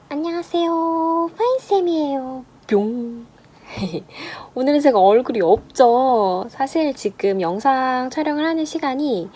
안녕하세요. 파인쌤이에요. 뿅. 오늘은 제가 얼굴이 없죠. 사실 지금 영상 촬영을 하는 시간이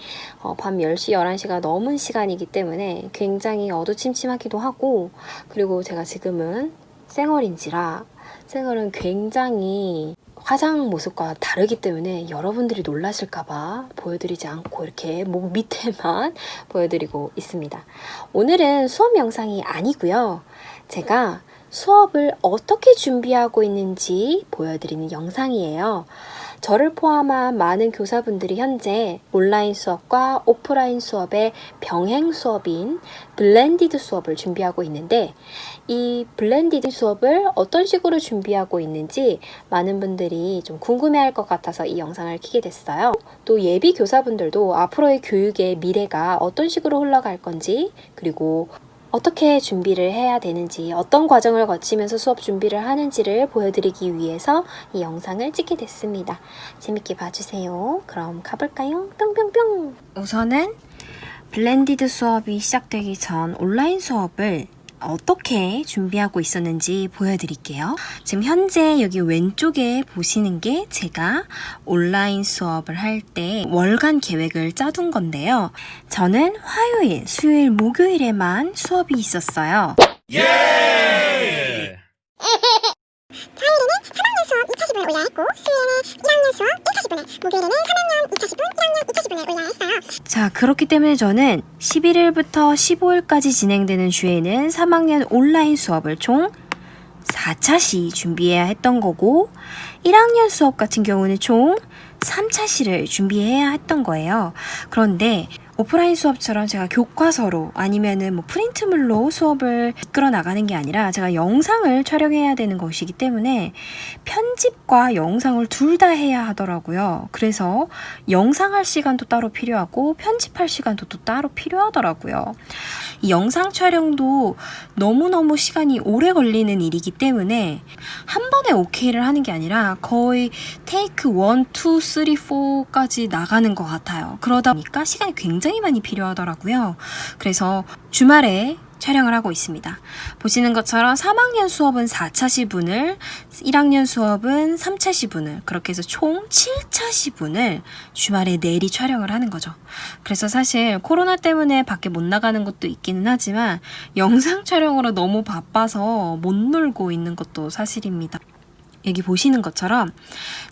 밤 10시, 11시가 넘은 시간이기 때문에 굉장히 어두침침하기도 하고, 그리고 제가 지금은 쌩얼인지라 쌩얼은 굉장히 화장 모습과 다르기 때문에 여러분들이 놀라실까봐 보여드리지 않고 이렇게 목 밑에만 보여드리고 있습니다. 오늘은 수업 영상이 아니고요. 제가 수업을 어떻게 준비하고 있는지 보여드리는 영상이에요. 저를 포함한 많은 교사분들이 현재 온라인 수업과 오프라인 수업의 병행 수업인 블렌디드 수업을 준비하고 있는데, 이 블렌디드 수업을 어떤 식으로 준비하고 있는지 많은 분들이 좀 궁금해할 것 같아서 이 영상을 켜게 됐어요. 또 예비 교사분들도 앞으로의 교육의 미래가 어떤 식으로 흘러갈 건지, 그리고 어떻게 준비를 해야 되는지, 어떤 과정을 거치면서 수업 준비를 하는지를 보여드리기 위해서 이 영상을 찍게 됐습니다. 재밌게 봐주세요. 그럼 가볼까요? 뿅뿅뿅! 우선은 블렌디드 수업이 시작되기 전 온라인 수업을 어떻게 준비하고 있었는지 보여드릴게요. 지금 현재 여기 왼쪽에 보시는 게 제가 온라인 수업을 할 때 월간 계획을 짜둔 건데요. 저는 화요일, 수요일, 목요일에만 수업이 있었어요. 예! 화요일에는 3학년 수업 2차 시분을 올려야 했고, 수요일에는 1학년 수업 1차 시분을, 목요일에는 3학년 2차 시분, 1학년 2차 시분을 올려야 했어요. 자, 그렇기 때문에 저는 11일부터 15일까지 진행되는 주에는 3학년 온라인 수업을 총 4차시 준비해야 했던 거고, 1학년 수업 같은 경우는 총 3차시를 준비해야 했던 거예요. 그런데 오프라인 수업처럼 제가 교과서로 아니면은 뭐 프린트물로 수업을 이끌어 나가는 게 아니라 제가 영상을 촬영해야 되는 것이기 때문에 편집과 영상을 둘 다 해야 하더라고요. 그래서 영상할 시간도 따로 필요하고 편집할 시간도 또 따로 필요하더라고요. 이 영상 촬영도 너무너무 시간이 오래 걸리는 일이기 때문에 한 번에 오케이를 하는 게 아니라 거의 테이크 1, 2, 3, 4까지 나가는 것 같아요. 그러다 보니까 시간이 굉장히 많이 필요하더라고요. 그래서 주말에 촬영을 하고 있습니다. 보시는 것처럼 3학년 수업은 4차 시분을, 1학년 수업은 3차 시분을, 그렇게 해서 총 7차 시분을 주말에 내리 촬영을 하는 거죠. 그래서 사실 코로나 때문에 밖에 못 나가는 것도 있기는 하지만 영상 촬영으로 너무 바빠서 못 놀고 있는 것도 사실입니다. 여기 보시는 것처럼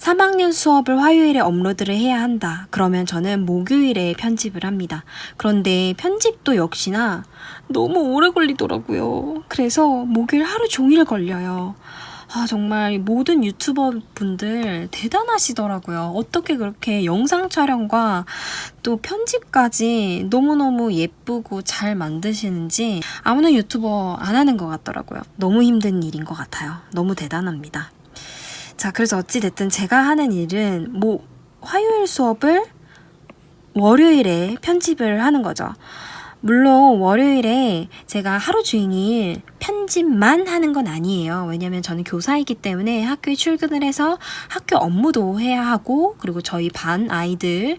3학년 수업을 화요일에 업로드를 해야 한다. 그러면 저는 목요일에 편집을 합니다. 그런데 편집도 역시나 너무 오래 걸리더라고요. 그래서 목요일 하루 종일 걸려요. 정말 모든 유튜버 분들 대단하시더라고요. 어떻게 그렇게 영상 촬영과 또 편집까지 너무너무 예쁘고 잘 만드시는지 아무나 유튜버 안 하는 것 같더라고요. 너무 힘든 일인 것 같아요. 너무 대단합니다. 자, 그래서 어찌됐든 제가 하는 일은 화요일 수업을 월요일에 편집을 하는 거죠. 물론 월요일에 제가 하루 종일 편집만 하는 건 아니에요. 왜냐면 저는 교사이기 때문에 학교에 출근을 해서 학교 업무도 해야 하고, 그리고 저희 반 아이들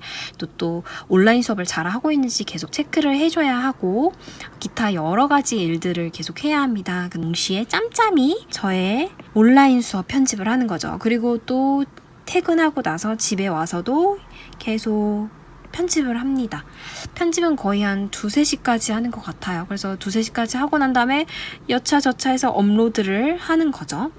또 온라인 수업을 잘 하고 있는지 계속 체크를 해줘야 하고, 기타 여러 가지 일들을 계속 해야 합니다. 그 동시에 짬짬이 저의 온라인 수업 편집을 하는 거죠. 그리고 또 퇴근하고 나서 집에 와서도 계속 편집을 합니다. 편집은 거의 한 2-3시까지 하는 것 같아요. 그래서 2-3시까지 하고 난 다음에 여차저차해서 업로드를 하는 거죠.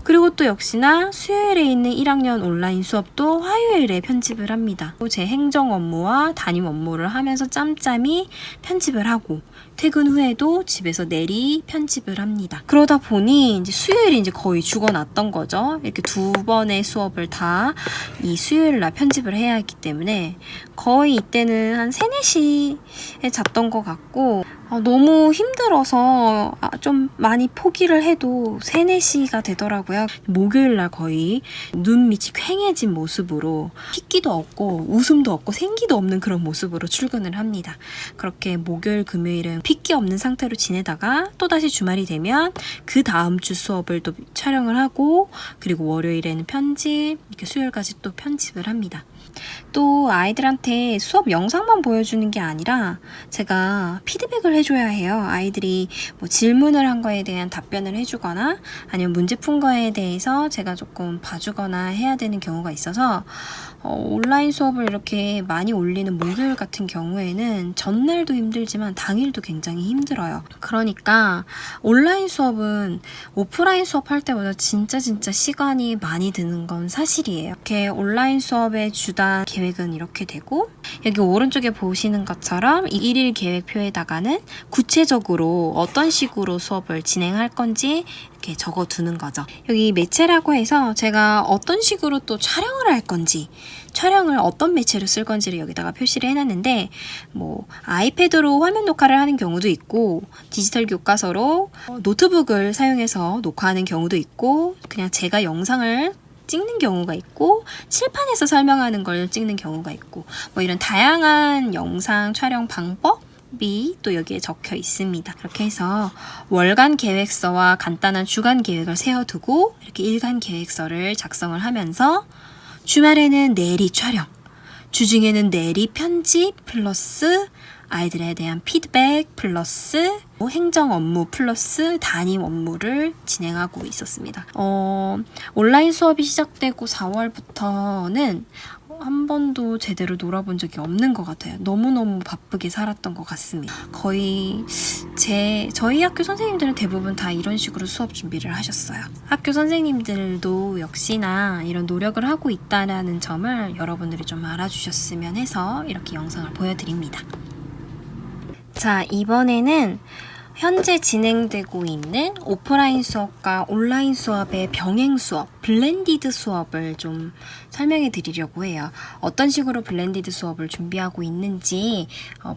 그리고 또 역시나 수요일에 있는 1학년 온라인 수업도 화요일에 편집을 합니다. 제 행정 업무와 담임 업무를 하면서 짬짬이 편집을 하고, 퇴근 후에도 집에서 내리 편집을 합니다. 그러다 보니 이제 수요일이 이제 거의 죽어났던 거죠. 이렇게 2번의 수업을 다 이 수요일 날 편집을 해야 했기 때문에 거의 이때는 한 3-4시에 잤던 것 같고, 너무 힘들어서 좀 많이 포기를 해도 3-4시가 되더라고요. 목요일 날 거의 눈 밑이 퀭해진 모습으로 희끼도 없고 웃음도 없고 생기도 없는 그런 모습으로 출근을 합니다. 그렇게 목요일, 금요일은 핏기 없는 상태로 지내다가 또다시 주말이 되면 그 다음 주 수업을 또 촬영을 하고, 그리고 월요일에는 편집, 이렇게 수요일까지 또 편집을 합니다. 또 아이들한테 수업 영상만 보여주는 게 아니라 제가 피드백을 해줘야 해요. 아이들이 뭐 질문을 한 거에 대한 답변을 해주거나 아니면 문제 푼 거에 대해서 제가 조금 봐주거나 해야 되는 경우가 있어서 온라인 수업을 이렇게 많이 올리는 목요일 같은 경우에는 전날도 힘들지만 당일도 굉장히 힘들어요. 그러니까 온라인 수업은 오프라인 수업할 때보다 진짜 시간이 많이 드는 건 사실이에요. 이렇게 온라인 수업의 주단 계획은 이렇게 되고 여기 오른쪽에 보시는 것처럼 이 일일 계획표에다가는 구체적으로 어떤 식으로 수업을 진행할 건지 이렇게 적어두는 거죠. 여기 매체라고 해서 제가 어떤 식으로 또 촬영을 할 건지 촬영을 어떤 매체로 쓸 건지를 여기다가 표시를 해놨는데 뭐 아이패드로 화면 녹화를 하는 경우도 있고 디지털 교과서로 노트북을 사용해서 녹화하는 경우도 있고 그냥 제가 영상을 찍는 경우가 있고 칠판에서 설명하는 걸 찍는 경우가 있고 뭐 이런 다양한 영상 촬영 방법이 또 여기에 적혀 있습니다. 그렇게 해서 월간 계획서와 간단한 주간 계획을 세워두고 이렇게 일간 계획서를 작성을 하면서 주말에는 내리 촬영, 주중에는 내리 편집 플러스 아이들에 대한 피드백 플러스 행정 업무 플러스 담임 업무를 진행하고 있었습니다. 온라인 수업이 시작되고 4월부터는 한 번도 제대로 놀아본 적이 없는 것 같아요. 너무너무 바쁘게 살았던 것 같습니다. 거의 저희 학교 선생님들은 대부분 다 이런 식으로 수업 준비를 하셨어요. 학교 선생님들도 역시나 이런 노력을 하고 있다는 점을 여러분들이 좀 알아주셨으면 해서 이렇게 영상을 보여드립니다. 자, 이번에는 현재 진행되고 있는 오프라인 수업과 온라인 수업의 병행 수업, 블렌디드 수업을 좀 설명해 드리려고 해요. 어떤 식으로 블렌디드 수업을 준비하고 있는지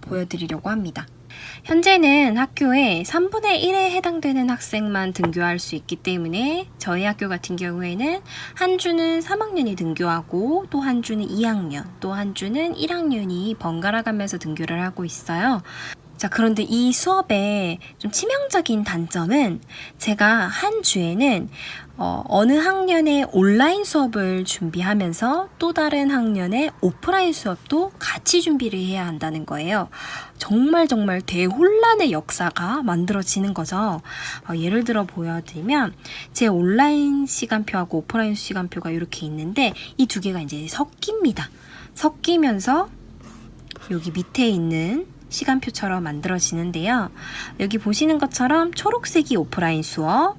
보여드리려고 합니다. 현재는 학교에 3분의 1에 해당되는 학생만 등교할 수 있기 때문에 저희 학교 같은 경우에는 한 주는 3학년이 등교하고 또 한 주는 2학년, 또 한 주는 1학년이 번갈아 가면서 등교를 하고 있어요. 자, 그런데 이 수업의 좀 치명적인 단점은 제가 한 주에는 어느 학년의 온라인 수업을 준비하면서 또 다른 학년의 오프라인 수업도 같이 준비를 해야 한다는 거예요. 정말 대혼란의 역사가 만들어지는 거죠. 예를 들어 보여드리면 제 온라인 시간표하고 오프라인 시간표가 이렇게 있는데 이 두 개가 이제 섞입니다. 섞이면서 여기 밑에 있는 시간표처럼 만들어지는데요. 여기 보시는 것처럼 초록색이 오프라인 수업,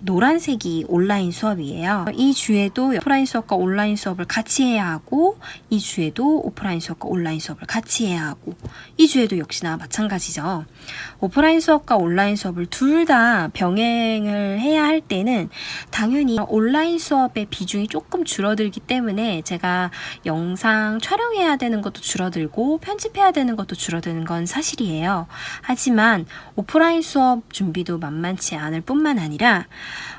노란색이 온라인 수업이에요. 이 주에도 오프라인 수업과 온라인 수업을 같이 해야 하고 이 주에도 오프라인 수업과 온라인 수업을 같이 해야 하고 이 주에도 역시나 마찬가지죠. 오프라인 수업과 온라인 수업을 둘 다 병행을 해야 할 때는 당연히 온라인 수업의 비중이 조금 줄어들기 때문에 제가 영상 촬영해야 되는 것도 줄어들고 편집해야 되는 것도 줄어드는 건 사실이에요. 하지만 오프라인 수업 준비도 만만치 않을 뿐만 아니라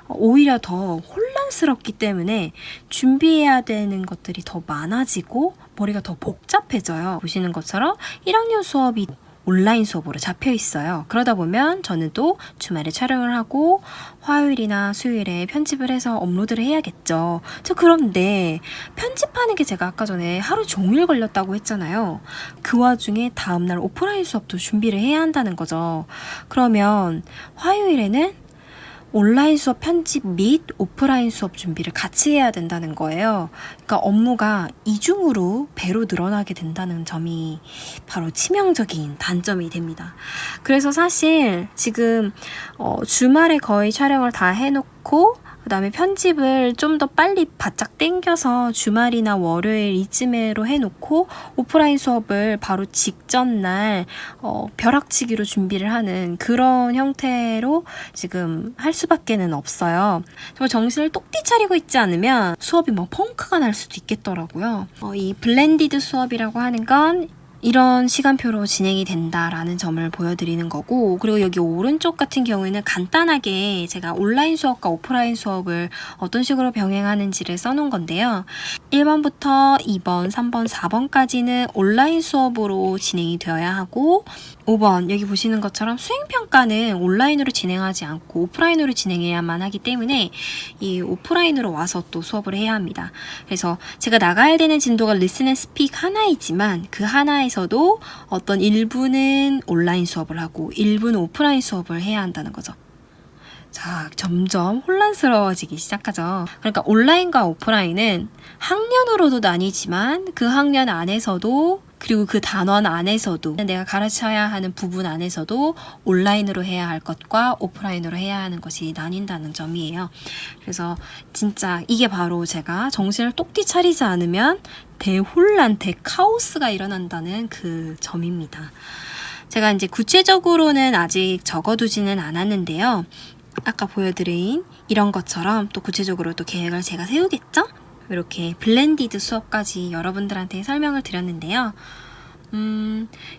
오히려 더 혼란스럽기 때문에 준비해야 되는 것들이 더 많아지고 머리가 더 복잡해져요. 보시는 것처럼 1학년 수업이 온라인 수업으로 잡혀 있어요. 그러다 보면 저는 또 주말에 촬영을 하고 화요일이나 수요일에 편집을 해서 업로드를 해야겠죠. 그런데 편집하는 게 제가 아까 전에 하루 종일 걸렸다고 했잖아요. 그 와중에 다음날 오프라인 수업도 준비를 해야 한다는 거죠. 그러면 화요일에는 온라인 수업 편집 및 오프라인 수업 준비를 같이 해야 된다는 거예요. 그러니까 업무가 이중으로 배로 늘어나게 된다는 점이 바로 치명적인 단점이 됩니다. 그래서 사실 지금 주말에 거의 촬영을 다 해놓고 그 다음에 편집을 좀 더 빨리 바짝 당겨서 주말이나 월요일 이쯤에로 해놓고 오프라인 수업을 바로 직전 날 벼락치기로 준비를 하는 그런 형태로 지금 할 수밖에는 없어요. 정말 정신을 똑띠 차리고 있지 않으면 수업이 뭐 펑크가 날 수도 있겠더라고요. 이 블렌디드 수업이라고 하는 건 이런 시간표로 진행이 된다라는 점을 보여드리는 거고, 그리고 여기 오른쪽 같은 경우에는 간단하게 제가 온라인 수업과 오프라인 수업을 어떤 식으로 병행하는지를 써놓은 건데요. 1번부터 2번, 3번, 4번까지는 온라인 수업으로 진행이 되어야 하고 5번 여기 보시는 것처럼 수행평가는 온라인으로 진행하지 않고 오프라인으로 진행해야만 하기 때문에 이 오프라인으로 와서 또 수업을 해야 합니다. 그래서 제가 나가야 되는 진도가 리슨 앤 스픽 하나이지만 그 하나에서도 어떤 일부는 온라인 수업을 하고 일부는 오프라인 수업을 해야 한다는 거죠. 자, 점점 혼란스러워지기 시작하죠. 그러니까 온라인과 오프라인은 학년으로도 나뉘지만 그 학년 안에서도 그리고 그 단원 안에서도 내가 가르쳐야 하는 부분 안에서도 온라인으로 해야 할 것과 오프라인으로 해야 하는 것이 나뉜다는 점이에요. 그래서 진짜 이게 바로 제가 정신을 똑띠 차리지 않으면 대혼란, 대카오스가 일어난다는 그 점입니다. 제가 이제 구체적으로는 아직 적어두지는 않았는데요. 아까 보여드린 이런 것처럼 또 구체적으로 또 계획을 제가 세우겠죠? 이렇게 블렌디드 수업까지 여러분들한테 설명을 드렸는데요.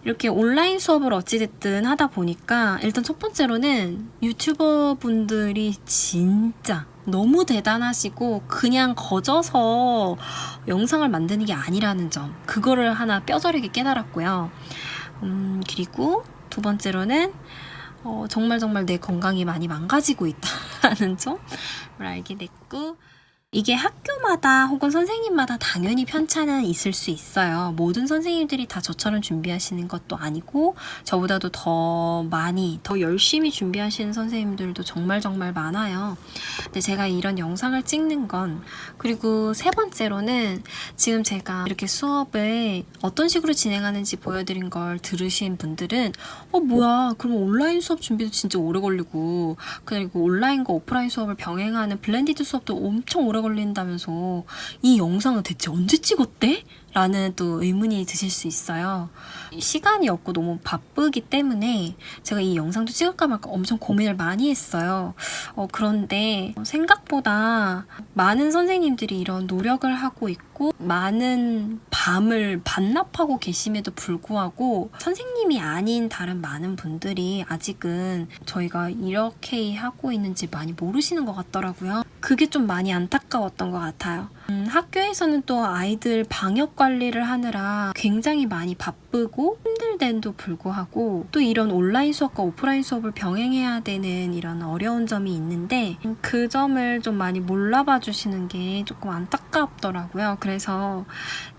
이렇게 온라인 수업을 어찌됐든 하다 보니까 일단 첫 번째로는 유튜버 분들이 진짜 너무 대단하시고 그냥 거져서 영상을 만드는 게 아니라는 점, 그거를 하나 뼈저리게 깨달았고요. 그리고 두 번째로는 정말 내 건강이 많이 망가지고 있다는 점을 알게 됐고, 이게 학교마다 혹은 선생님마다 당연히 편차는 있을 수 있어요. 모든 선생님들이 다 저처럼 준비하시는 것도 아니고 저보다도 더 많이, 더 열심히 준비하시는 선생님들도 정말 많아요. 근데 제가 이런 영상을 찍는 건, 그리고 세 번째로는 지금 제가 이렇게 수업을 어떤 식으로 진행하는지 보여드린 걸 들으신 분들은 뭐야, 그럼 온라인 수업 준비도 진짜 오래 걸리고 그리고 온라인과 오프라인 수업을 병행하는 블렌디드 수업도 엄청 오래 걸린다면서 이 영상은 대체 언제 찍었대? 라는 또 의문이 드실 수 있어요. 시간이 없고 너무 바쁘기 때문에 제가 이 영상도 찍을까 말까 엄청 고민을 많이 했어요. 그런데 생각보다 많은 선생님들이 이런 노력을 하고 있고 많은 밤을 반납하고 계심에도 불구하고 선생님이 아닌 다른 많은 분들이 아직은 저희가 이렇게 하고 있는지 많이 모르시는 것 같더라고요. 그게 좀 많이 안타까웠던 것 같아요. 학교에서는 또 아이들 방역 관리를 하느라 굉장히 많이 바쁘고 힘들데도 불구하고 또 이런 온라인 수업과 오프라인 수업을 병행해야 되는 이런 어려운 점이 있는데 그 점을 좀 많이 몰라봐 주시는 게 조금 안타깝더라고요. 그래서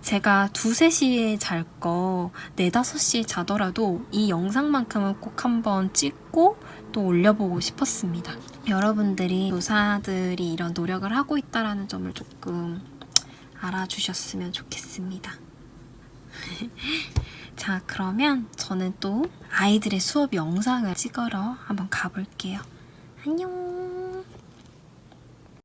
제가 2, 3시에 잘 거 4, 5시에 자더라도 이 영상만큼은 꼭 한번 찍고 또 올려보고 싶었습니다. 여러분들이 교사들이 이런 노력을 하고 있다는 점을 조금 알아주셨으면 좋겠습니다. 자, 그러면 저는 또 아이들의 수업 영상을 찍으러 한번 가볼게요. 안녕.